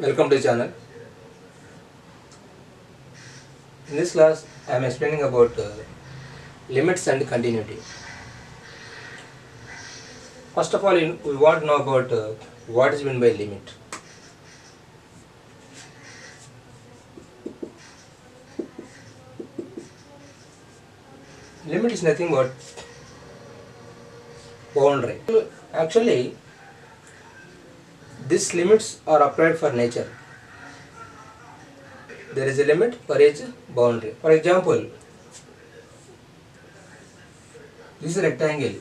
Welcome to the channel. In this class, I am explaining about limits and continuity. First of all, we want to know about what is meant by limit. Limit is nothing but boundary. Actually, these limits are applied for nature. There is a limit for each boundary. For example, this is a rectangle,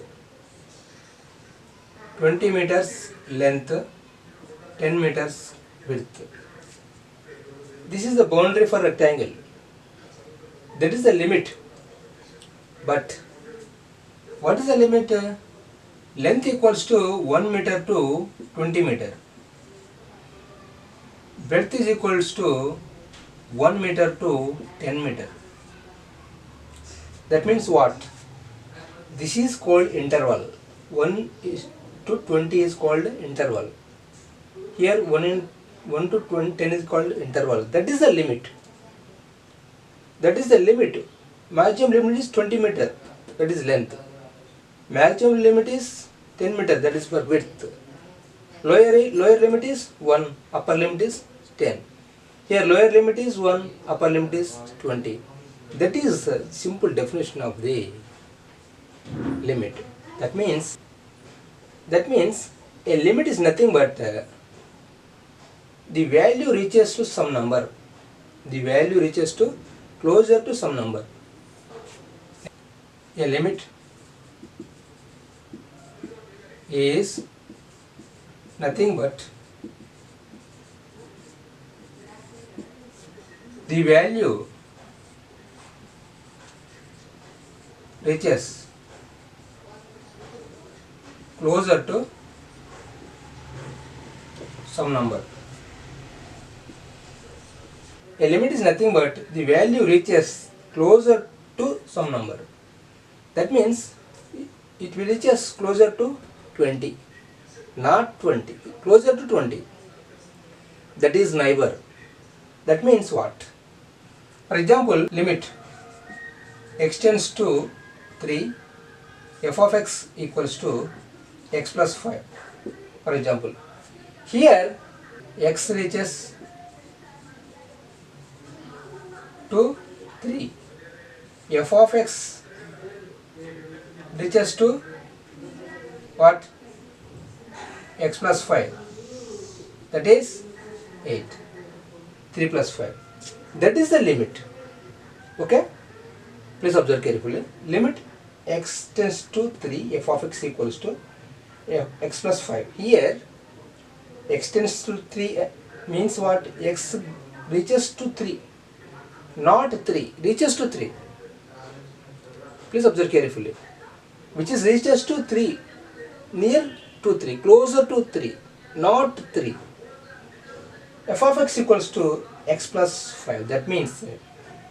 20 meters length, 10 meters width. This is the boundary for rectangle. That is the limit. But what is the limit? Length equals to 1 meter to 20 meter. Breadth is equals to 1 meter to 10 meter. That means what? This is called interval. 1 to 20 is called interval. Here 1 to 10 is called interval. That is the limit. That is the limit. Maximum limit is 20 meter. That is length. Maximum limit is 10 meter. That is for width. Lower limit is 1. Upper limit is 10. Here lower limit is 1. Upper limit is 20. That is a simple definition of the limit. That means a limit is nothing but the value reaches to some number. The value reaches to closer to some number. A limit is nothing but the value reaches closer to some number. A limit is nothing but the value reaches closer to some number. That means it will reach us closer to 20, not 20, closer to 20. That is neighbor. That means what? For example, limit extends to 3, f of x equals to x plus 5. For example, here x reaches to 3, f of x reaches to what? X plus 5. That is 8. 3 plus 5. That is the limit. Okay? Please observe carefully. Limit x tends to 3, f of x equals to x plus 5. Here x tends to 3 means what? X reaches to 3. Not 3. Reaches to 3. Please observe carefully. Which is reaches to 3. Near to 3. Closer to 3. Not 3. F of x equals to x plus 5. That means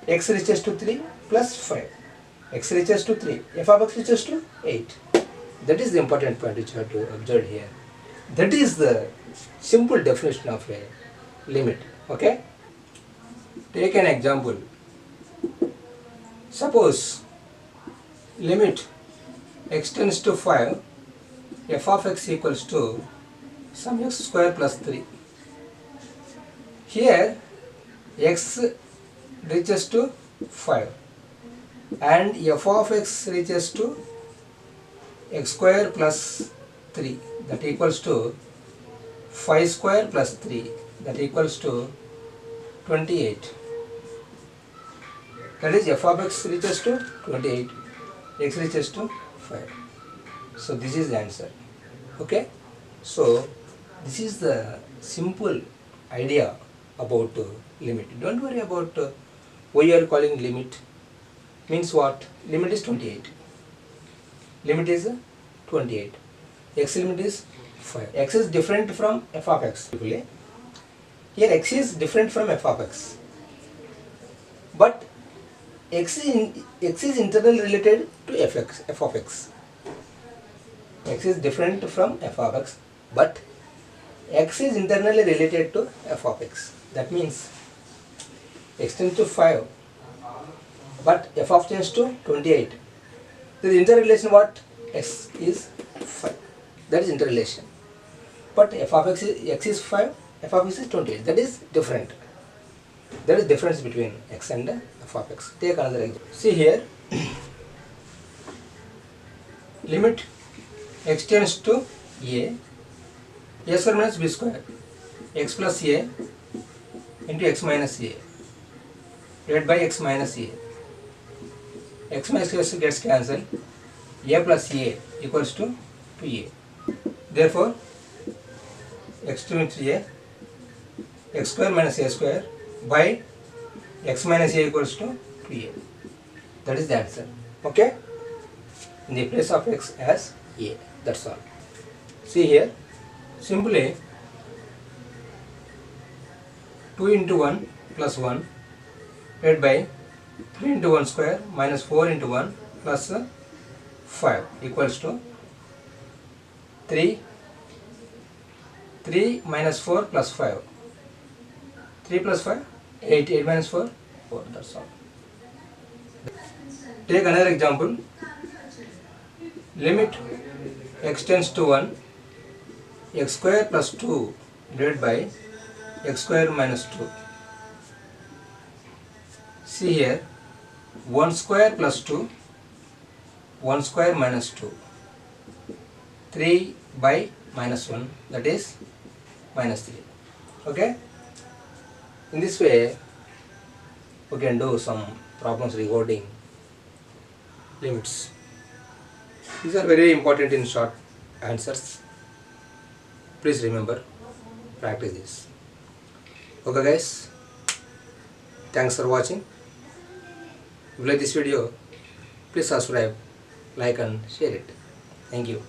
x reaches to 3 plus 5. X reaches to 3. F of x reaches to 8. That is the important point which you have to observe here. That is the simple definition of a limit. Okay? Take an example. Suppose limit x tends to 5, f of x equals to some x square plus 3. Here x reaches to 5 and f of x reaches to x square plus 3, that equals to 5 square plus 3, that equals to 28. That is f of x reaches to 28, x reaches to 5. So this is the answer. Okay? So this is the simple idea about limit. Don't worry about why you are calling limit. Means what? Limit is 28. Limit is 28. X limit is 5. X is different from f of x. Here x is different from f of x. But x is internally related to f of x. X is different from f of x, but x is internally related to f of x. That means x tends to 5, but f of tends to 28. The interrelation what? X is 5. That is interrelation. But f of x is 5, f of x is 28. That is different. There is difference between x and f of x. Take another example. See here. Limit x tends to a square minus b square, x plus a into x minus a divided by x minus a. X minus a gets cancelled. A plus a equals to 2a. Therefore, x2 into a, x square minus a square by x minus a equals to 2a. That is the answer. Okay? In the place of x as a. That's all. See here. Simply 2 into 1 plus 1 divided by 3 into 1 square minus 4 into 1 plus 5 equals to 3 minus 4 plus 5. 3 plus 5, 8, 8 minus 4, 4, that's all. Take another example. Limit x tends to 1, x square plus 2 divided by x square minus 2. See here, 1 square plus 2, 1 square minus 2, 3 by minus 1, that is minus 3. Okay? In this way, we can do some problems regarding limits. These are very important in short answers. Please remember, practice this. Okay guys, thanks for watching. If you like this video, please subscribe, like and share it. Thank you.